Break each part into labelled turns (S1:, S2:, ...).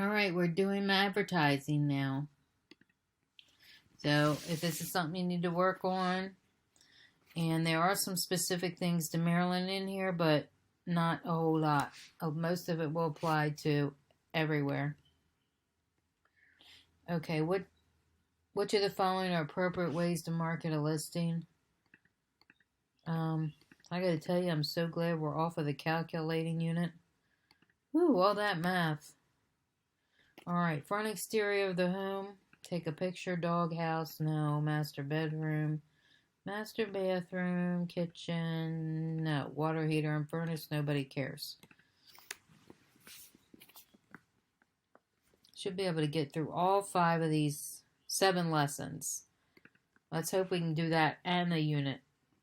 S1: All right, we're doing advertising now. So if this is something you need to work on, and there are some specific things to Maryland in here, but not a whole lot. Most of it will apply to everywhere. Okay, which of the following are appropriate ways to market a listing? I gotta tell you, I'm so glad we're off of the calculating unit. Woo, all that math. Alright, front exterior of the home. Take a picture. Doghouse, no. Master bedroom. Master bathroom. Kitchen, no. Water heater and furnace, nobody cares. Should be able to get through all 5 of these 7 lessons. Let's hope we can do that and the unit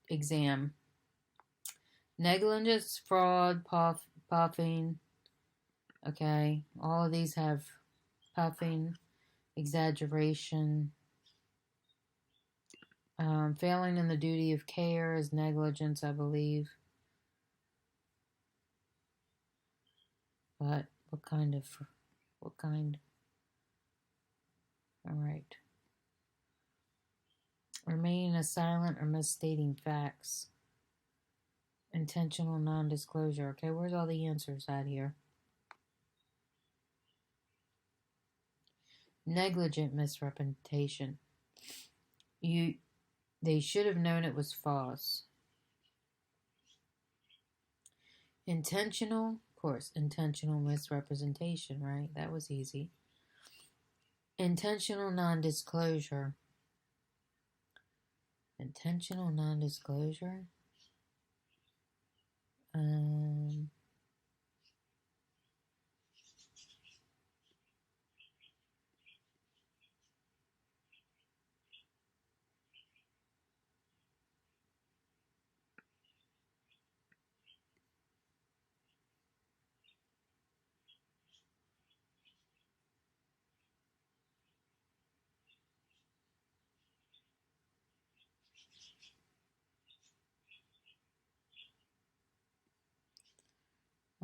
S1: exam. Negligence, fraud, puffing. Okay, all of these have puffing, exaggeration. Failing in the duty of care is negligence, I believe. But what kind? All right. Remaining silent or misstating facts. Intentional non-disclosure. Okay, where's all the answers at here? Negligent misrepresentation. They should have known it was false. Intentional, of course, intentional misrepresentation, right? That was easy. Intentional non-disclosure. Intentional non-disclosure?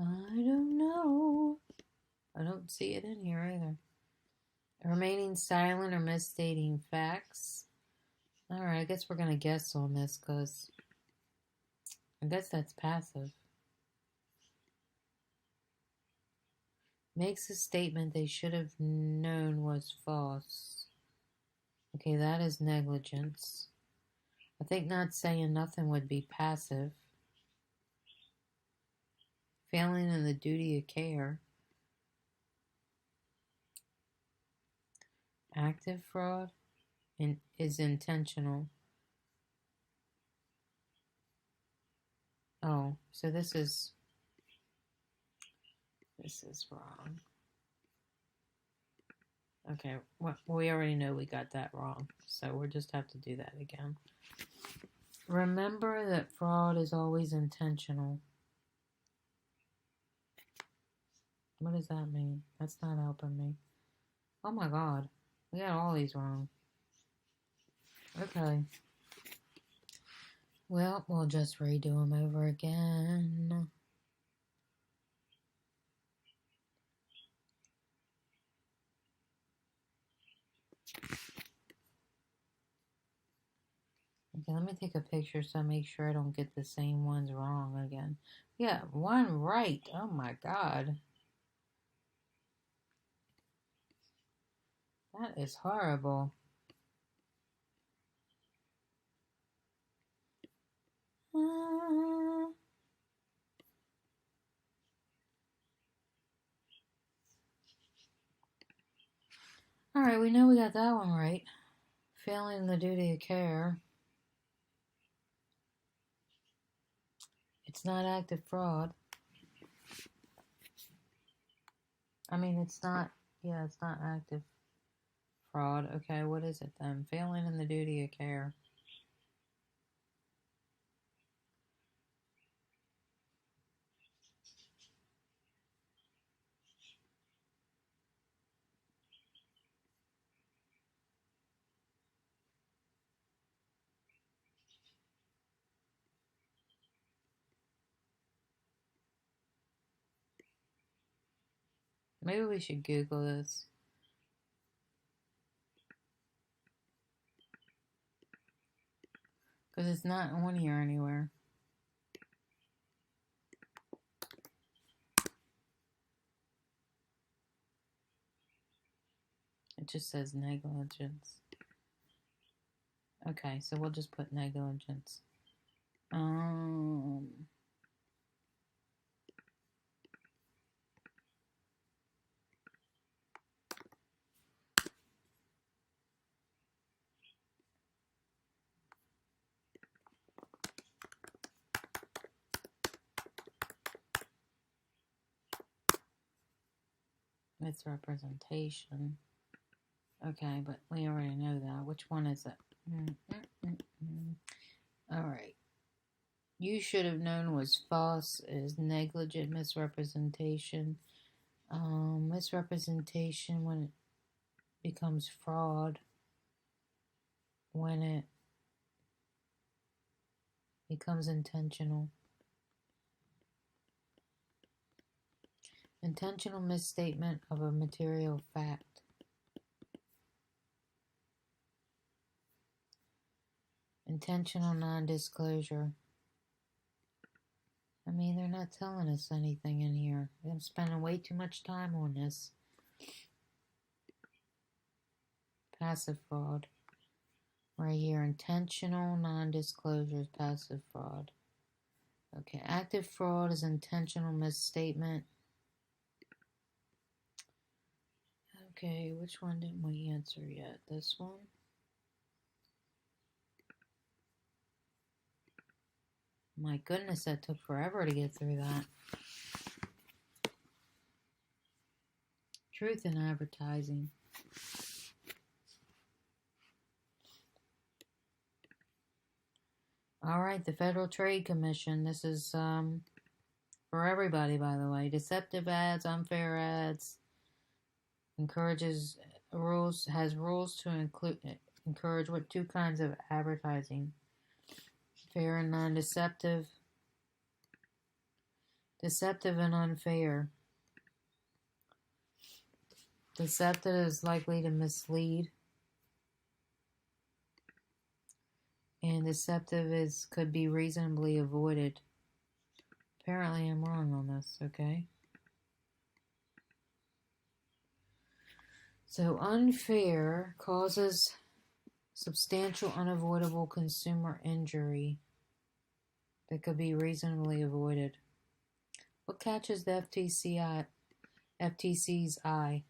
S1: I don't know. I don't see it in here either. Remaining silent or misstating facts. Alright, I guess we're going to guess on this because I guess that's passive. Makes a statement they should have known was false. Okay, that is negligence. I think not saying nothing would be passive. Failing in the duty of care. Active fraud is intentional. Oh, so this is wrong. Okay, well, we already know we got that wrong, so we'll just have to do that again. Remember that fraud is always intentional. What does that mean? That's not helping me. Oh my god, we got all these wrong. Okay. Well, we'll just redo them over again. Okay, let me take a picture so I make sure I don't get the same ones wrong again. Yeah, one right. Oh my god. That is horrible. Alright, we know we got that one right. Failing the duty of care. It's not active fraud. I mean, it's not active fraud. Okay, what is it then? Failing in the duty of care. Maybe we should Google this. Because it's not on here anywhere. It just says negligence. Okay, so we'll just put negligence. Misrepresentation. Okay, but we already know that. Which one is it? Alright. You should have known was false is negligent misrepresentation. Misrepresentation when it becomes fraud. When it becomes intentional. Intentional misstatement of a material fact. Intentional non-disclosure. I mean, they're not telling us anything in here. I'm spending way too much time on this. Passive fraud. Right here, intentional non-disclosure is passive fraud. Okay, active fraud is intentional misstatement. Okay, which one didn't we answer yet? This one? My goodness, that took forever to get through that. Truth in advertising. Alright, the Federal Trade Commission. This is for everybody, by the way. Deceptive ads, unfair ads. Has rules to encourage what two kinds of advertising. Fair and non-deceptive. Deceptive and unfair. Deceptive is likely to mislead. And deceptive could be reasonably avoided. Apparently I'm wrong on this, okay? So unfair causes substantial unavoidable consumer injury that could be reasonably avoided. What catches the FTC's eye?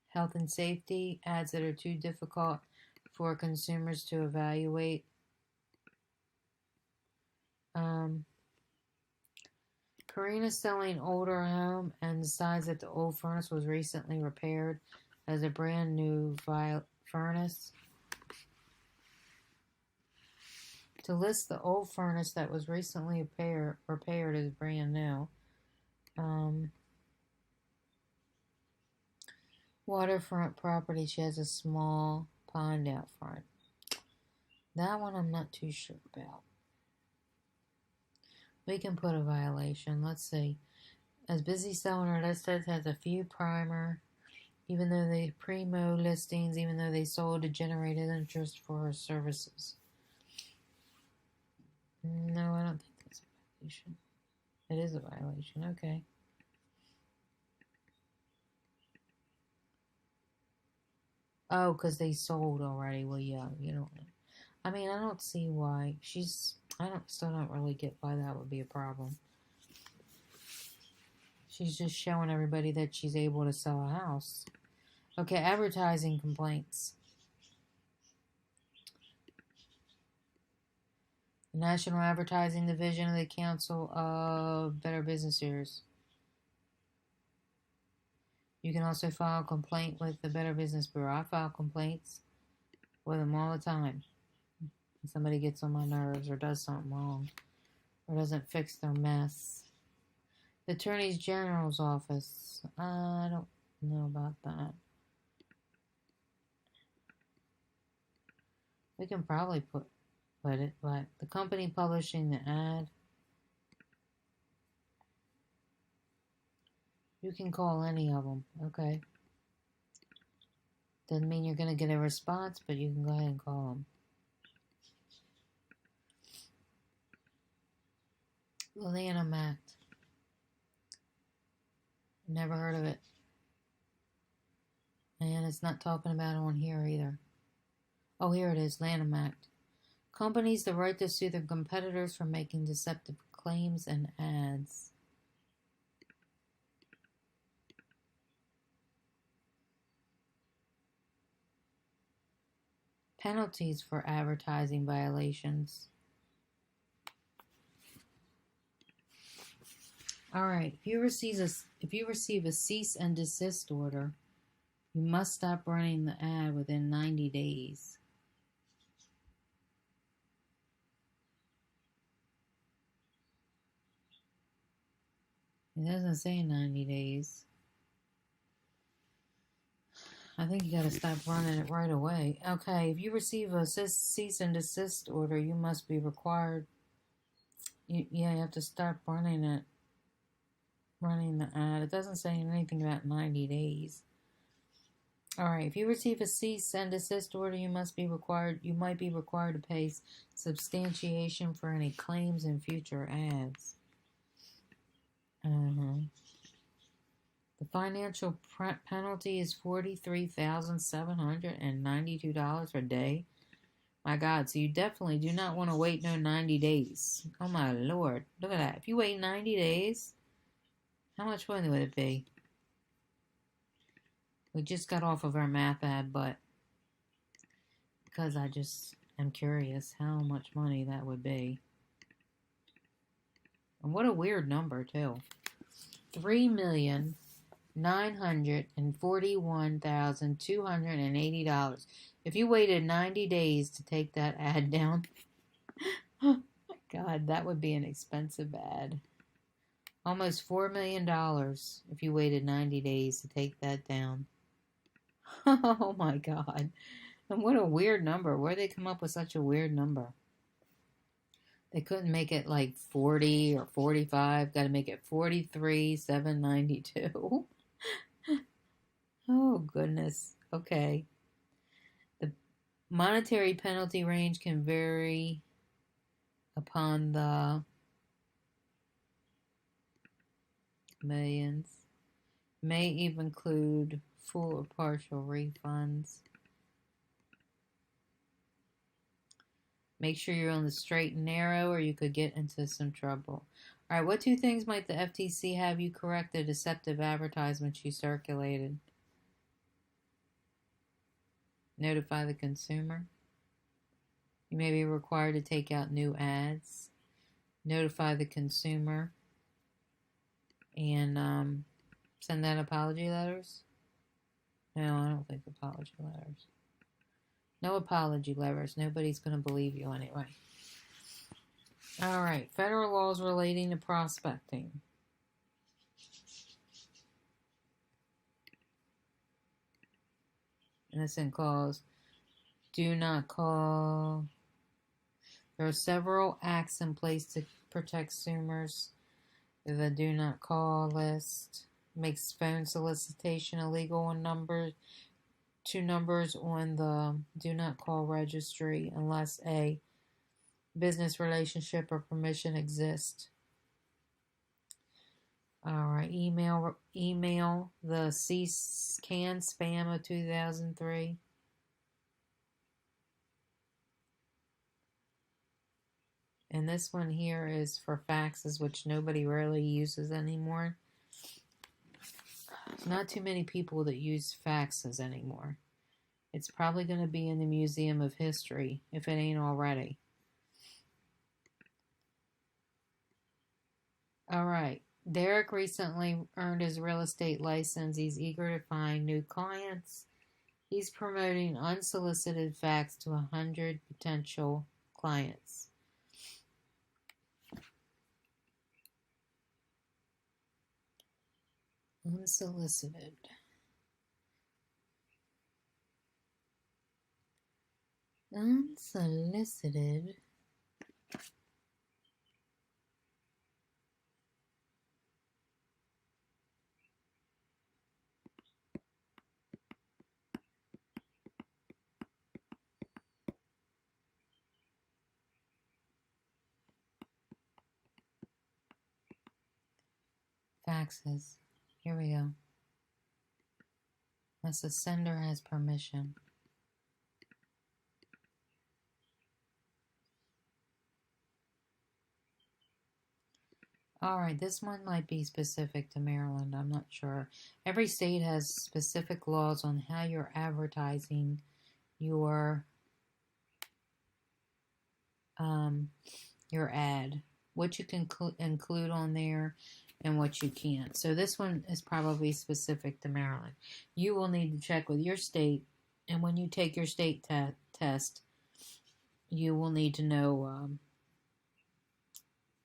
S1: Health and safety, ads that are too difficult for consumers to evaluate. Karina's selling older home and decides that the old furnace was recently repaired as a brand new furnace. To list the old furnace that was recently repaired as brand new. Waterfront property, she has a small pond out front. That one I'm not too sure about. We can put a violation. Let's see. As busy seller listed has a few primer, even though they primo listings, even though they sold to generated interest for her services. No, I don't think that's a violation. It is a violation. Okay. Oh, because they sold already. Well, yeah, you don't know. I mean, I don't see why still don't really get why that would be a problem. She's just showing everybody that she's able to sell a house. Okay, advertising complaints. The National Advertising Division of the Council of Better Business Bureaus. You can also file a complaint with the Better Business Bureau. I file complaints with them all the time. When somebody gets on my nerves or does something wrong or doesn't fix their mess. The Attorney General's office. I don't know about that. We can probably put it, but the company publishing the ad, you can call any of them, okay? Doesn't mean you're going to get a response, but you can go ahead and call them. Lanham Act. Never heard of it. And it's not talking about it on here either. Oh, here it is, Lanham Act. Companies the right to sue their competitors for making deceptive claims and ads. Penalties for advertising violations. All right, if you receive a cease and desist order, you must stop running the ad within 90 days. It doesn't say 90 days. I think you got to stop running it right away. Okay, if you receive a cease and desist order, you must be required. You have to stop running the ad. It doesn't say anything about 90 days. All right, if you receive a cease and desist order, you might be required to pay substantiation for any claims in future ads. The financial penalty is $43,792 a day. My God, so you definitely do not want to wait no 90 days. Oh my Lord, look at that. If you wait 90 days, how much money would it be? We just got off of our math ad, but because I just am curious how much money that would be. And what a weird number, too. $3,941,280. If you waited 90 days to take that ad down, oh my God, that would be an expensive ad. Almost $4 million if you waited 90 days to take that down. Oh my God. And what a weird number. Where'd they come up with such a weird number? They couldn't make it like 40 or 45. Got to make it 43,792. Oh, goodness. Okay. The monetary penalty range can vary upon the millions. May even include full or partial refunds. Make sure you're on the straight and narrow or you could get into some trouble. All right, what two things might the FTC have you correct the deceptive advertisements you circulated? Notify the consumer. You may be required to take out new ads. Notify the consumer. And send out apology letters. No, I don't think apology letters. No apology letters. Nobody's going to believe you anyway. All right. Federal laws relating to prospecting. Innocent calls. Do not call. There are several acts in place to protect consumers. The do not call list makes phone solicitation illegal on two numbers on the do not call registry unless a business relationship or permission exists. All right, email the CAN spam of 2003. And this one here is for faxes, which nobody really uses anymore. There's not too many people that use faxes anymore. It's probably going to be in the Museum of History, if it ain't already. All right. Derek recently earned his real estate license. He's eager to find new clients. He's promoting unsolicited fax to 100 potential clients. Unsolicited. Unsolicited. Faxes. Here we go. Unless the sender has permission. Alright, this one might be specific to Maryland. I'm not sure. Every state has specific laws on how you're advertising your ad. What you can include on there and what you can't. So this one is probably specific to Maryland. You will need to check with your state, and when you take your state test, you will need to know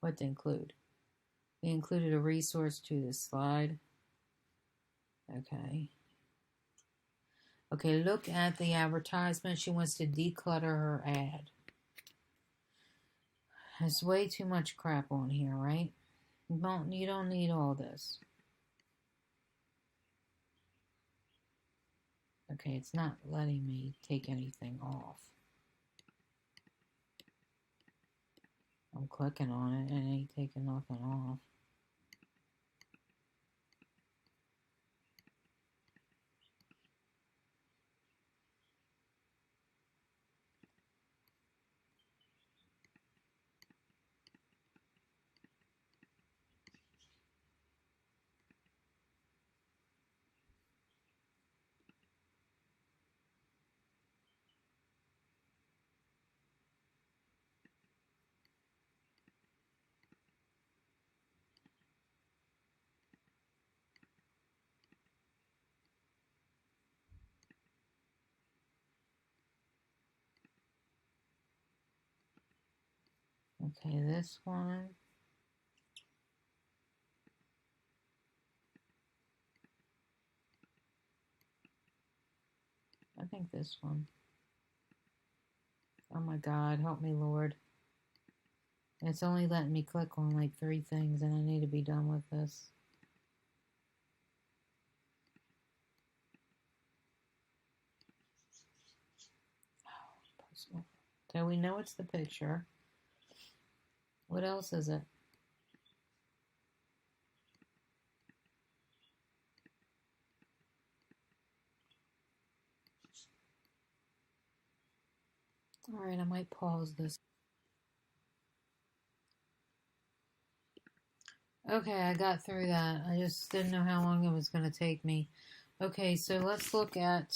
S1: what to include. We included a resource to the slide. Okay. Okay, look at the advertisement. She wants to declutter her ad. There's way too much crap on here, right? You don't need all this. Okay, it's not letting me take anything off. I'm clicking on it and it ain't taking nothing off. Okay, this one. I think this one. Oh my God, help me, Lord. It's only letting me click on like 3 things and I need to be done with this. Oh, personal. So we know it's the picture. What else is it? Alright, I might pause this. Okay, I got through that. I just didn't know how long it was going to take me. Okay, so let's look at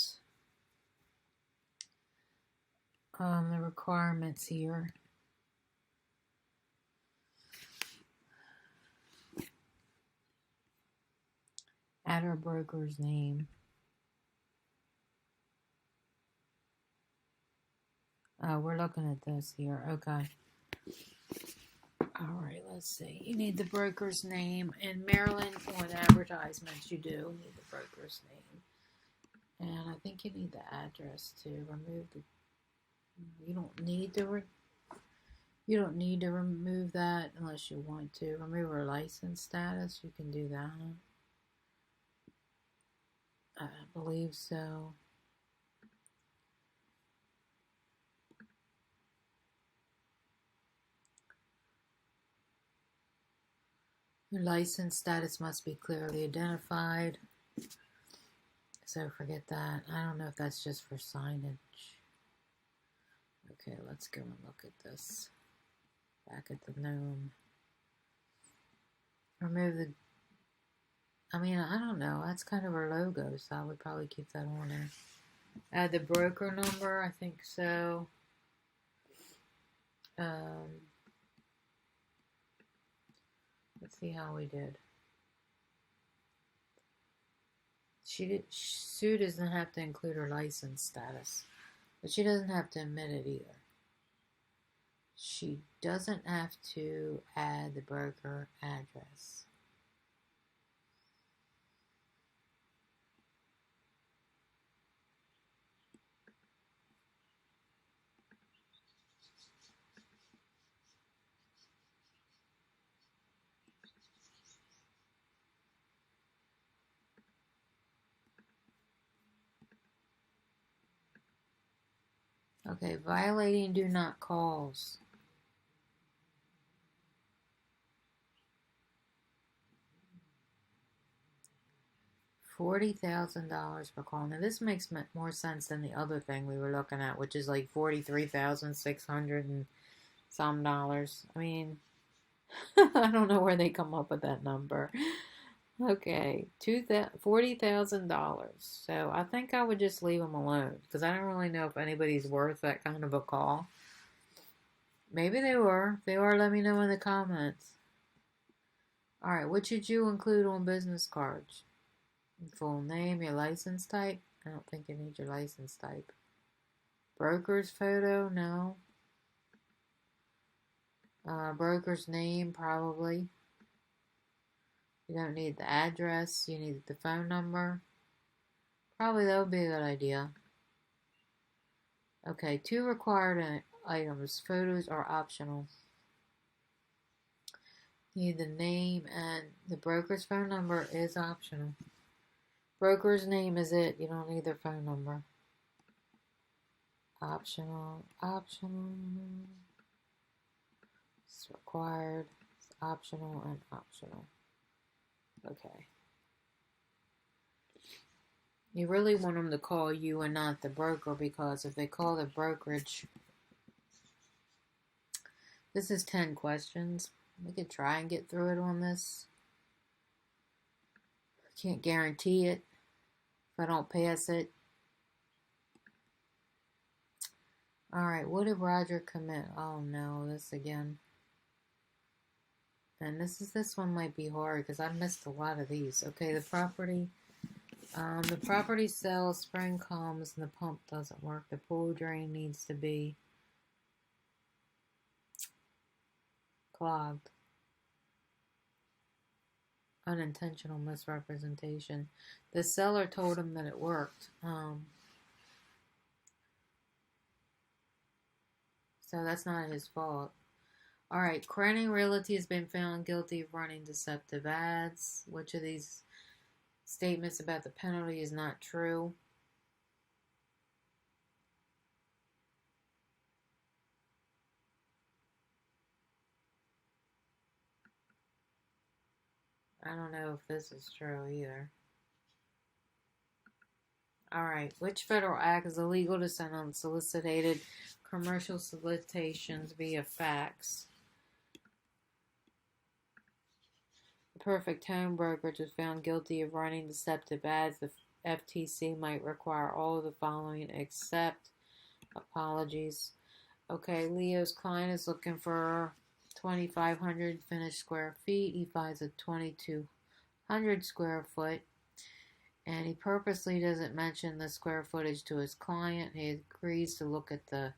S1: the requirements here. Add our broker's name. We're looking at this here. Okay. Alright, let's see. You need the broker's name. In Maryland, on advertisements, you do need the broker's name. And I think you need the address to remove the... You don't need to remove that unless you want to. Remove our license status. You can do that. I believe so. Your license status must be clearly identified. So forget that. I don't know if that's just for signage. Okay, let's go and look at this. Back at the gnome. Remove the... I mean, I don't know. That's kind of our logo, so I would probably keep that on there. Add the broker number. I think so. Let's see how we did. Sue doesn't have to include her license status, but she doesn't have to admit it either. She doesn't have to add the broker address. Okay, violating do not calls. $40,000 per call. Now this makes more sense than the other thing we were looking at, which is like $43,600 and some dollars. I mean, I don't know where they come up with that number. Okay, $40,000. So I think I would just leave them alone because I don't really know if anybody's worth that kind of a call. Maybe they were. If they are, let me know in the comments. All right, what should you include on business cards? Full name, your license type. I don't think you need your license type. Broker's photo, no. Broker's name, probably. You don't need the address. You need the phone number. Probably that would be a good idea. Okay, 2 required items. Photos are optional. You need the name, and the broker's phone number is optional. Broker's name is it. You don't need their phone number. Optional. It's required. It's optional and optional. Okay. You really want them to call you and not the broker, because if they call the brokerage, this is 10 questions. We could try and get through it on this. Can't guarantee it. If I don't pass it. Alright, what did Roger commit? Oh no, this again. And this one might be hard because I missed a lot of these. Okay, the property sells, spring comes, and the pump doesn't work. The pool drain needs to be clogged. Unintentional misrepresentation. The seller told him that it worked. So that's not his fault. Alright, Cranning Realty has been found guilty of running deceptive ads. Which of these statements about the penalty is not true? I don't know if this is true either. Alright, which federal act is illegal to send unsolicited commercial solicitations via fax? The Perfect Home Brokerage was found guilty of running deceptive ads. The FTC might require all of the following except apologies. Okay, Leo's client is looking for 2,500 finished square feet. He buys a 2,200 square foot, and he purposely doesn't mention the square footage to his client. He agrees to look at the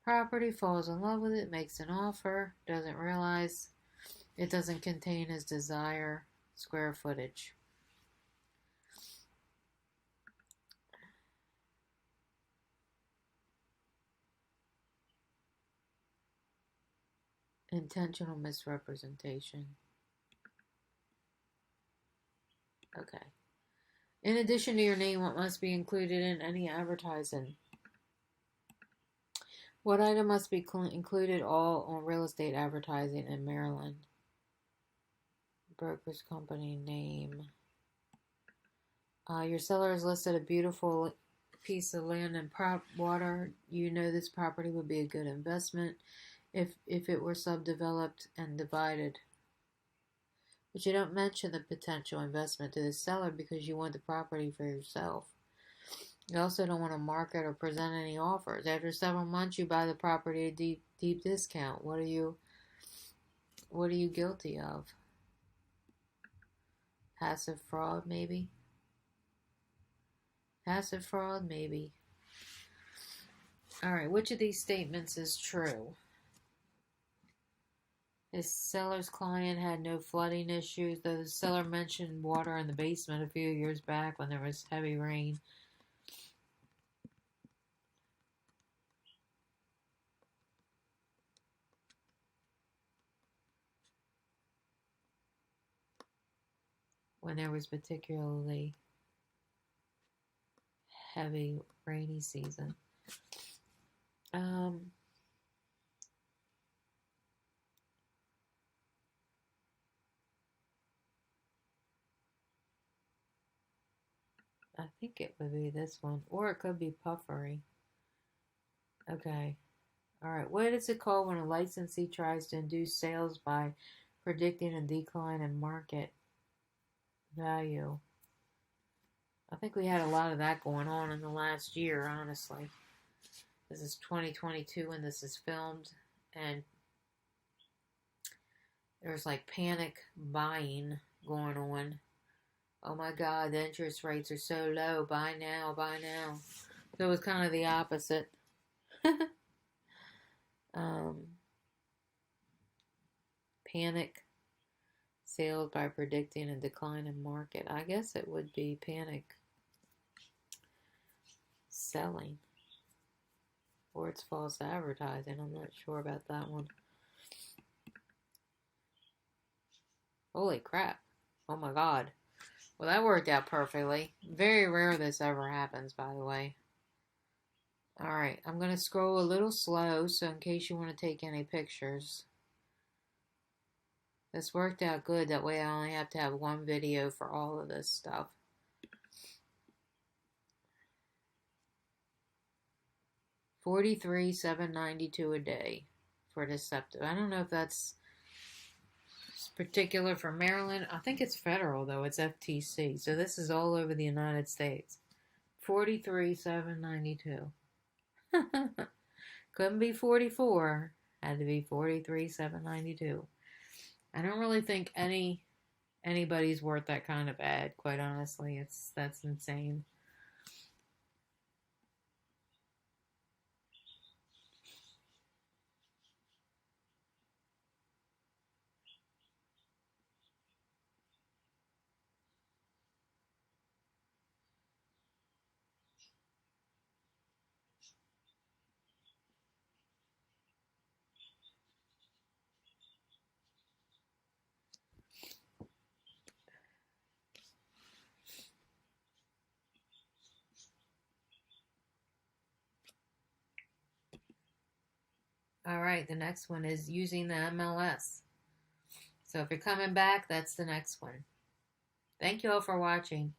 S1: property, falls in love with it, makes an offer, doesn't realize it doesn't contain his desired square footage. Intentional misrepresentation. Okay. In addition to your name, what must be included in any advertising? What item must be included all on real estate advertising in Maryland? Broker's company name. Your seller has listed a beautiful piece of land and water. You know this property would be a good investment if it were subdeveloped and divided. But you don't mention the potential investment to the seller because you want the property for yourself. You also don't want to market or present any offers. After several months, you buy the property at a deep discount. What are you guilty of? Passive fraud, maybe? Passive fraud, maybe. Alright, which of these statements is true? His seller's client had no flooding issues, though the seller mentioned water in the basement a few years back when there was heavy rain. When there was particularly heavy rainy season. Um, I think it would be this one, or it could be puffery. Okay. All right. What is it called when a licensee tries to induce sales by predicting a decline in market value? I think we had a lot of that going on in the last year, honestly. This is 2022 when this is filmed, and there's like panic buying going on. Oh my God, the interest rates are so low. Buy now, buy now. So it was kind of the opposite. um, Panic sales by predicting a decline in market. I guess it would be panic selling. Or it's false advertising. I'm not sure about that one. Holy crap. Oh my God. Well, that worked out perfectly. Very rare this ever happens, by the way. Alright, I'm going to scroll a little slow, so in case you want to take any pictures. This worked out good, that way I only have to have one video for all of this stuff. $43,792 a day for deceptive. I don't know if that's particular for Maryland. I think it's federal though. It's FTC. So this is all over the United States. $43,792. Couldn't be 44. Had to be $43,792. I don't really think anybody's worth that kind of ad, quite honestly. That's insane. All right, the next one is using the MLS. So if you're coming back, that's the next one. Thank you all for watching.